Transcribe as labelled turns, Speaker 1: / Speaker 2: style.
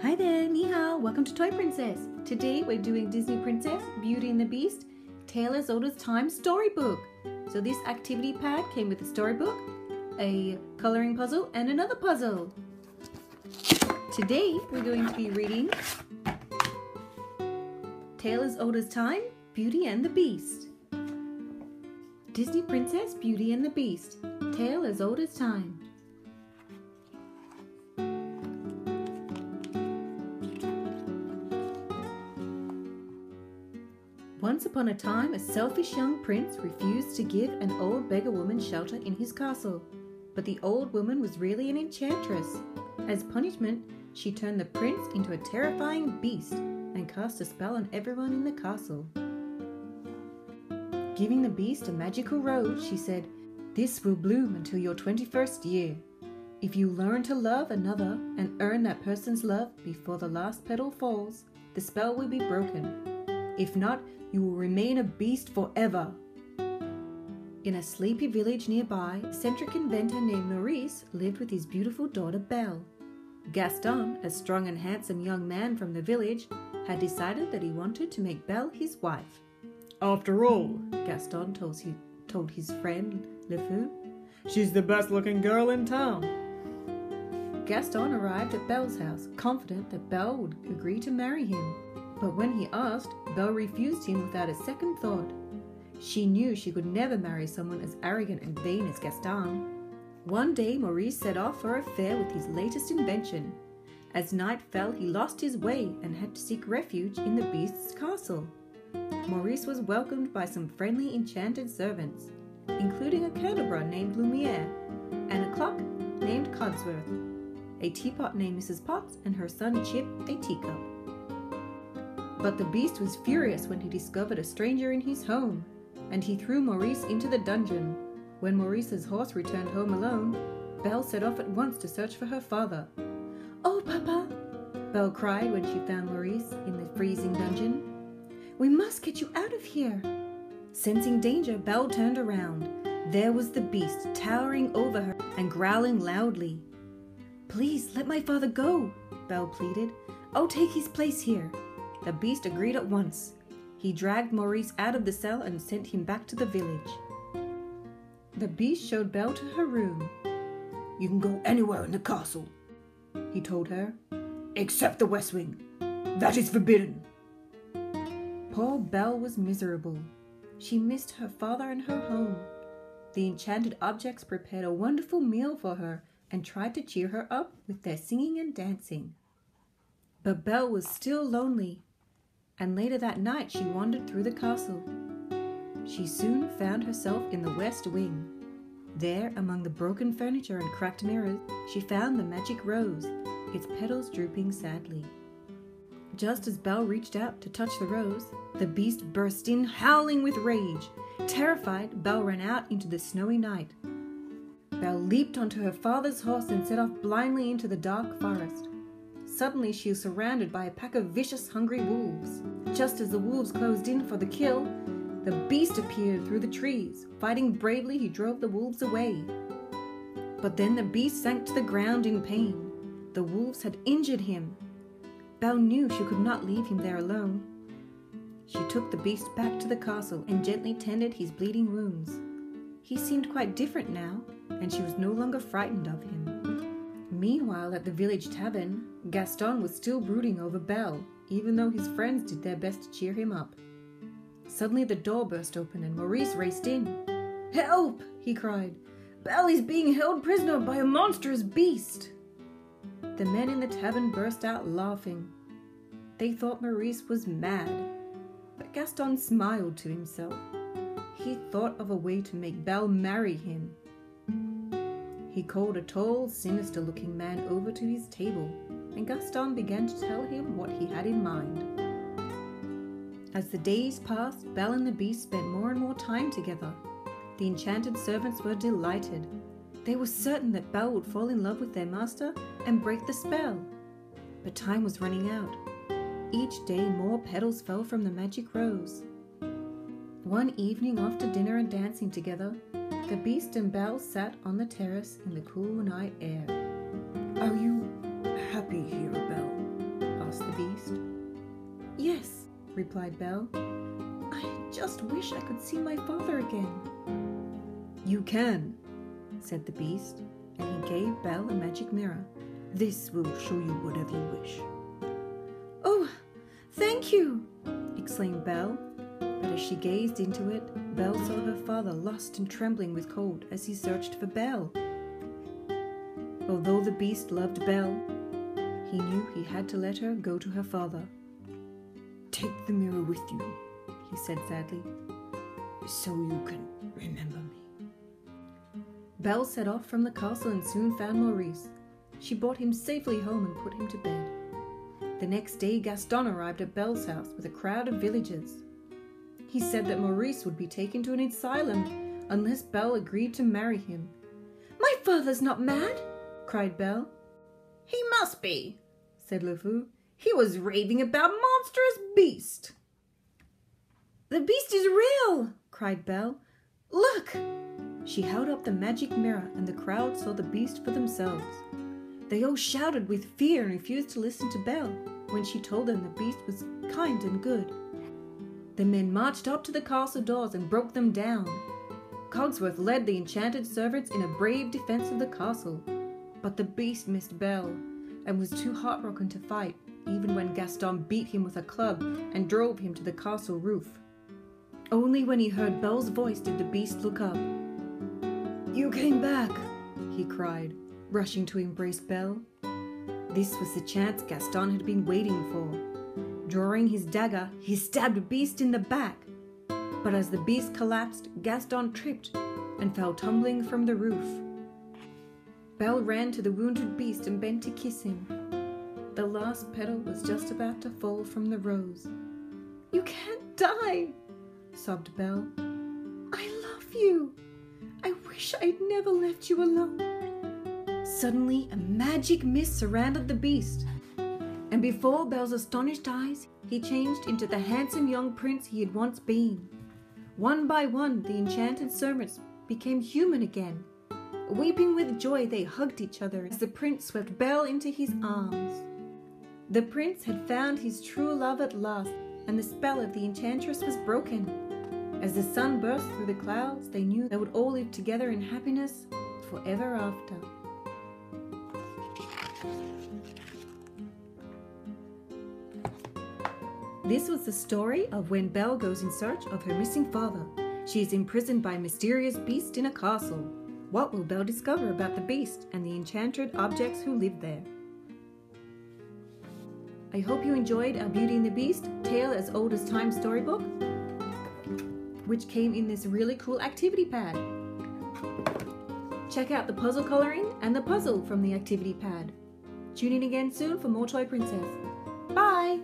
Speaker 1: Hi there, ni hao, welcome to Toy Princess. Today we're doing Disney Princess, Beauty and the Beast, Tale as Old as Time storybook. So this activity pad came with a storybook, a coloring puzzle, and another puzzle. Today we're going to be reading Tale as Old as Time, Beauty and the Beast. Disney Princess, Beauty and the Beast, Tale as Old as Time. Once upon a time, a selfish young prince refused to give an old beggar woman shelter in his castle. But the old woman was really an enchantress. As punishment, she turned the prince into a terrifying beast and cast a spell on everyone in the castle. Giving the beast a magical rose, she said, "This will bloom until your 21st year. If you learn to love another and earn that person's love before the last petal falls, the spell will be broken. If not, you will remain a beast forever." In a sleepy village nearby, an eccentric inventor named Maurice lived with his beautiful daughter Belle. Gaston, a strong and handsome young man from the village, had decided that he wanted to make Belle his wife. "After all," Gaston told his friend Le Fou, "she's the best looking girl in town." Gaston arrived at Belle's house, confident that Belle would agree to marry him. But when he asked, Belle refused him without a second thought. She knew she could never marry someone as arrogant and vain as Gaston. One day, Maurice set off for a fair with his latest invention. As night fell, he lost his way and had to seek refuge in the beast's castle. Maurice was welcomed by some friendly enchanted servants, including a candelabra named Lumiere, and a clock named Cogsworth, a teapot named Mrs. Potts, and her son Chip, a teacup. But the beast was furious when he discovered a stranger in his home, and he threw Maurice into the dungeon. When Maurice's horse returned home alone, Belle set off at once to search for her father. "Oh, Papa!" Belle cried when she found Maurice in the freezing dungeon. "We must get you out of here!" Sensing danger, Belle turned around. There was the beast towering over her and growling loudly. "Please, let my father go," Belle pleaded. "I'll take his place here." The beast agreed at once. He dragged Maurice out of the cell and sent him back to the village. The beast showed Belle to her room. "You can go anywhere in the castle," he told her, "except the West Wing. That is forbidden." Poor Belle was miserable. She missed her father and her home. The enchanted objects prepared a wonderful meal for her and tried to cheer her up with their singing and dancing. But Belle was still lonely, and later that night she wandered through the castle. She soon found herself in the West Wing. There, among the broken furniture and cracked mirrors, she found the magic rose, its petals drooping sadly. Just as Belle reached out to touch the rose, the beast burst in, howling with rage. Terrified, Belle ran out into the snowy night. Belle leaped onto her father's horse and set off blindly into the dark forest. Suddenly she was surrounded by a pack of vicious, hungry wolves. Just as the wolves closed in for the kill, the beast appeared through the trees. Fighting bravely, he drove the wolves away. But then the beast sank to the ground in pain. The wolves had injured him. Belle knew she could not leave him there alone. She took the beast back to the castle and gently tended his bleeding wounds. He seemed quite different now, and she was no longer frightened of him. Meanwhile, at the village tavern, Gaston was still brooding over Belle, even though his friends did their best to cheer him up. Suddenly the door burst open and Maurice raced in. "Help!" he cried. "Belle is being held prisoner by a monstrous beast!" The men in the tavern burst out laughing. They thought Maurice was mad, but Gaston smiled to himself. He thought of a way to make Belle marry him. He called a tall, sinister-looking man over to his table, and Gaston began to tell him what he had in mind. As the days passed, Belle and the beast spent more and more time together. The enchanted servants were delighted. They were certain that Belle would fall in love with their master and break the spell. But time was running out. Each day more petals fell from the magic rose. One evening, after dinner and dancing together, the beast and Belle sat on the terrace in the cool night air. "Are you happy here, Belle?" Beast. "Yes," replied Belle. "I just wish I could see my father again." "You can," said the Beast, and he gave Belle a magic mirror. "This will show you whatever you wish." "Oh, thank you!" exclaimed Belle. But as she gazed into it, Belle saw her father lost and trembling with cold as he searched for Belle. Although the Beast loved Belle, he knew he had to let her go to her father. "Take the mirror with you," he said sadly, "so you can remember me." Belle set off from the castle and soon found Maurice. She brought him safely home and put him to bed. The next day Gaston arrived at Belle's house with a crowd of villagers. He said that Maurice would be taken to an asylum unless Belle agreed to marry him. "My father's not mad!" cried Belle. "He must be," said Le Fou. "He was raving about monstrous beast." "The beast is real!" cried Belle. "Look!" She held up the magic mirror and the crowd saw the beast for themselves. They all shouted with fear and refused to listen to Belle when she told them the beast was kind and good. The men marched up to the castle doors and broke them down. Cogsworth led the enchanted servants in a brave defense of the castle, but the beast missed Belle and was too heartbroken to fight, even when Gaston beat him with a club and drove him to the castle roof. Only when he heard Belle's voice did the beast look up. "You came back," he cried, rushing to embrace Belle. This was the chance Gaston had been waiting for. Drawing his dagger, he stabbed Beast in the back. But as the beast collapsed, Gaston tripped and fell tumbling from the roof. Belle ran to the wounded beast and bent to kiss him. The last petal was just about to fall from the rose. "You can't die," sobbed Belle. "I love you. I wish I'd never left you alone." Suddenly, a magic mist surrounded the beast, and before Belle's astonished eyes, he changed into the handsome young prince he had once been. One by one, the enchanted servants became human again. Weeping with joy, they hugged each other as the prince swept Belle into his arms. The prince had found his true love at last, and the spell of the enchantress was broken. As the sun burst through the clouds, they knew they would all live together in happiness forever after. This was the story of when Belle goes in search of her missing father. She is imprisoned by a mysterious beast in a castle. What will Belle discover about the beast and the enchanted objects who live there? I hope you enjoyed our Beauty and the Beast Tale as Old as Time storybook, which came in this really cool activity pad. Check out the puzzle coloring and the puzzle from the activity pad. Tune in again soon for more Toy Princess. Bye!